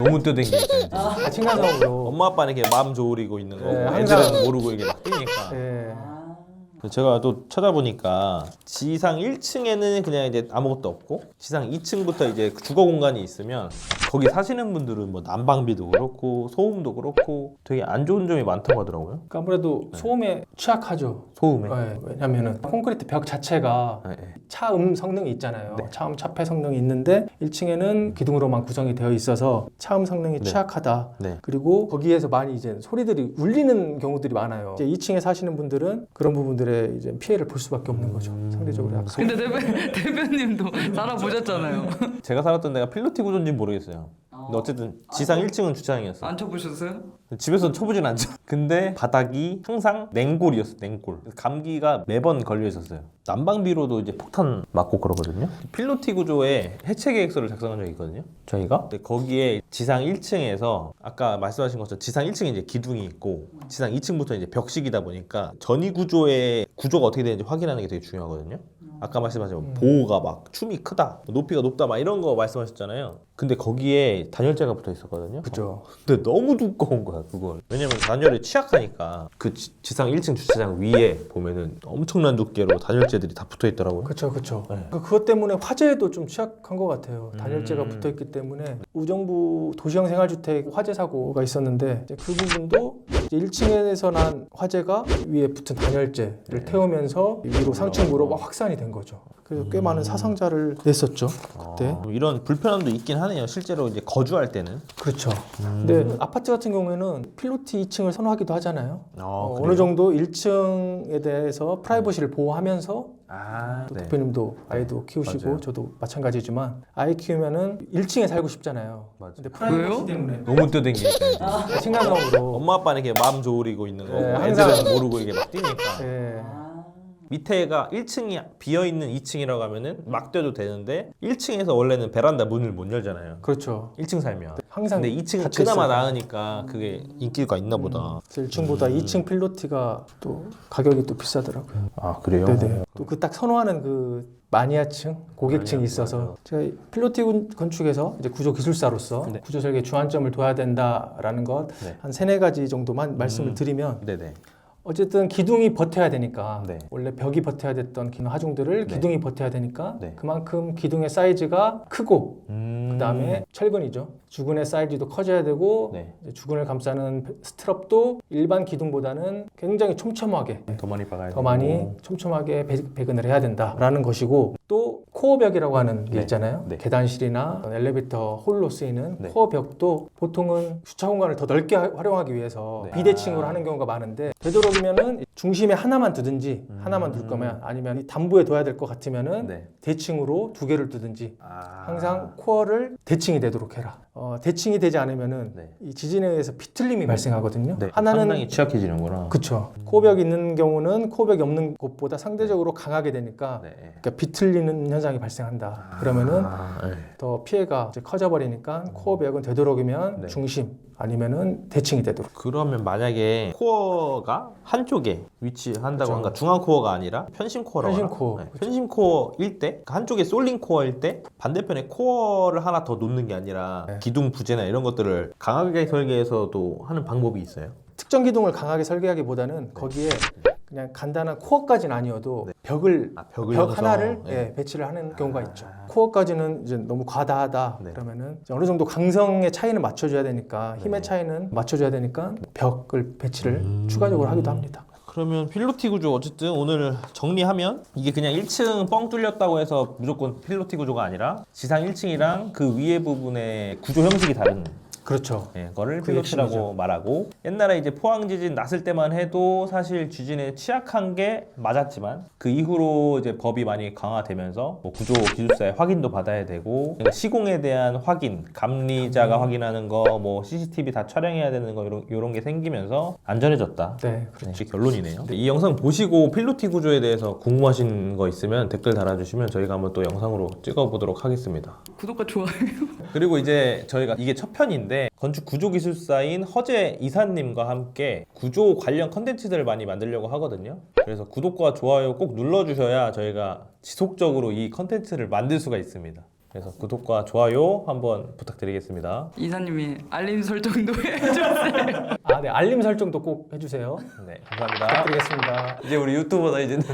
너무 뛰어댕기니까 자칭가성으로. 엄마 아빠는 이렇게 마음 조리고 있는 거고 네, 애들은 모르고 이게 막 뛰니까. 예. 제가 또 찾아보니까 지상 1층에는 그냥 이제 아무것도 없고 지상 2층부터 이제 주거 공간이 있으면 거기 사시는 분들은 뭐 난방비도 그렇고 소음도 그렇고 되게 안 좋은 점이 많다고 하더라고요. 그러니까 아무래도 소음에 취약하죠. 소음에. 네, 왜냐면은 콘크리트 벽 자체가 네, 네. 차음 성능이 있잖아요. 네. 차음 차폐 성능이 있는데 1층에는 기둥으로만 구성이 되어 있어서 차음 성능이 네. 취약하다. 네. 그리고 거기에서 많이 이제 소리들이 울리는 경우들이 많아요. 이제 2층에 사시는 분들은 그런 부분들에 이제 피해를 볼 수밖에 없는 거죠. 상대적으로 약간. 근데 대표님도 살아보셨잖아요. 제가 살았던 데가 필로티 구조인지 모르겠어요. 근데 어쨌든 지상 1층은 주차장이었어요. 안 쳐보셨어요? 집에서는 쳐보진 않죠. 근데 바닥이 항상 냉골이었어요. 냉골. 감기가 매번 걸려 있었어요. 난방비로도 이제 폭탄 맞고 그러거든요. 필로티 구조의 해체 계획서를 작성한 적이 있거든요. 저희가. 근데 거기에 지상 1층에서 아까 말씀하신 것처럼 지상 1층에 이제 기둥이 있고 지상 2층부터 이제 벽식이다 보니까 전이 구조의 구조가 어떻게 되는지 확인하는 게 되게 중요하거든요. 아까 말씀하신 보호가 막 춤이 크다, 높이가 높다 막 이런 거 말씀하셨잖아요. 근데 거기에 단열재가 붙어 있었거든요. 그죠. 근데 너무 두꺼운 거야 그걸. 왜냐면 단열에 취약하니까 그 지상 1층 주차장 위에 보면은 엄청난 두께로 단열재들이 다 붙어 있더라고요. 그렇죠, 그렇죠. 네. 그것 때문에 화재에도 좀 취약한 것 같아요. 단열재가 붙어 있기 때문에 우정부 도시형 생활주택 화재 사고가 있었는데 이제 그 부분도 1층에서 난 화재가 위에 붙은 단열재를 태우면서 위로 상층부로 막 확산이 된 거죠. 그래서 꽤 많은 사상자를 냈었죠 그때. 이런 불편함도 있긴 하네요. 실제로 이제 거주할 때는. 그렇죠. 근데 아파트 같은 경우에는 필로티 2층을 선호하기도 하잖아요. 그래요? 어느 정도 1층에 대해서 프라이버시를 보호하면서 또 네. 대표님도 아이도 키우시고 맞아요. 저도 마찬가지지만 아이 키우면은 1층에 살고 싶잖아요. 맞아요. 근데 프라이버시 왜요? 때문에 너무 뛰어댕기니까. 자칭가성으로. 엄마 아빠는 이렇게 마음 조리고 있는 거고 네, 항상. 애들은 모르고 이게 막 뛰니까. 예. 밑에가 1층이 비어있는 2층이라고 하면은 막 뛰어도 되는데 1층에서 원래는 베란다 문을 못 열잖아요. 그렇죠. 1층 살면. 항상 근데 2층은 닫혀 그나마 있어요. 나으니까 그게 인기가 있나 보다. 그래서 1층보다 2층 필로티가 또 가격이 또 비싸더라고요. 아 그래요? 네네. 또 그 딱 선호하는 그 마니아층, 고객층이 있어서 제가 필로티 건축에서 이제 구조 기술사로서 네. 구조 설계 주안점을 둬야 된다라는 것 네. 한 세네 가지 정도만 말씀을 드리면 네네. 어쨌든 기둥이 버텨야 되니까 네. 원래 벽이 버텨야 됐던 기둥 하중들을 네. 기둥이 버텨야 되니까 네. 그만큼 기둥의 사이즈가 크고 그다음에 철근이죠. 주근의 사이즈도 커져야 되고 네. 이제 주근을 감싸는 스트럽도 일반 기둥보다는 굉장히 촘촘하게 더 많이 박아야 더 많이 촘촘하게 배근을 해야 된다라는 것이고 또 코어벽이라고 하는 게 네. 있잖아요. 네. 계단실이나 엘리베이터 홀로 쓰이는 네. 코어벽도 보통은 주차 공간을 더 넓게 활용하기 위해서 네. 비대칭으로 하는 경우가 많은데 되도록이면은 중심에 하나만 두든지 하나만 둘 거면 아니면 이 단부에 둬야 될 것 같으면은 네. 대칭으로 두 개를 두든지 아. 항상 코어를 대칭이 되도록 해라. 대칭이 되지 않으면은 네. 이 지진에 의해서 비틀림이 발생하거든요. 네. 하나는 상당히 취약해지는구나. 그쵸. 코어벽이 있는 경우는 코어벽이 없는 곳보다 상대적으로 강하게 되니까 네. 그러니까 비틀리는 현상이 발생한다. 그러면은 네. 더 피해가 이제 커져버리니까 코어벽은 되도록이면 네. 중심 아니면은 대칭이 되도록. 그러면 만약에 코어가 한쪽에 위치한다고 그렇죠. 하니까 중앙 코어가 아니라 편심 코어라고 편심 하나? 코어. 네. 그렇죠. 편심 코어일 때 그러니까 한쪽에 쏠린 코어일 때 반대편에 코어를 하나 더 놓는 게 아니라 네. 기둥 부재나 이런 것들을 강하게 설계해서도 하는 방법이 있어요. 특정 기둥을 강하게 설계하기보다는 거기에 그냥 간단한 코어까지는 아니어도 벽을 벽을 벽 넣어서. 하나를 네. 예, 배치를 하는 경우가 있죠. 코어까지는 이제 너무 과다하다 네. 그러면은 이제 어느 정도 강성의 차이는 맞춰줘야 되니까 힘의 네. 차이는 맞춰줘야 되니까 벽을 배치를 추가적으로 하기도 합니다. 그러면 필로티 구조 어쨌든 오늘 정리하면 이게 그냥 1층 뻥 뚫렸다고 해서 무조건 필로티 구조가 아니라 지상 1층이랑 그 위에 부분의 구조 형식이 다른 그렇죠. 거를 그게 필로티라고 핵심이죠. 말하고 옛날에 이제 포항 지진 났을 때만 해도 사실 지진에 취약한 게 맞았지만 그 이후로 이제 법이 많이 강화되면서 뭐 구조 기술사의 확인도 받아야 되고 그러니까 시공에 대한 확인, 감리자가 확인하는 거, 뭐 CCTV 다 촬영해야 되는 거 이런 게 생기면서 안전해졌다. 네. 네, 이게 결론이네요. 이 영상 보시고 필로티 구조에 대해서 궁금하신 거 있으면 댓글 달아주시면 저희가 한번 또 영상으로 찍어보도록 하겠습니다. 구독과 좋아요. 그리고 이제 저희가 이게 첫 편인데 건축 구조 기술사인 허재 이사님과 함께 구조 관련 컨텐츠들을 많이 만들려고 하거든요. 그래서 구독과 좋아요 꼭 눌러주셔야 저희가 지속적으로 이 컨텐츠를 만들 수가 있습니다. 그래서 구독과 좋아요 한번 부탁드리겠습니다. 이사님이 알림 설정도 해주세요. 아, 네. 알림 설정도 꼭 해주세요. 네, 감사합니다. 부탁드리겠습니다. 이제 우리 유튜버다 이제는.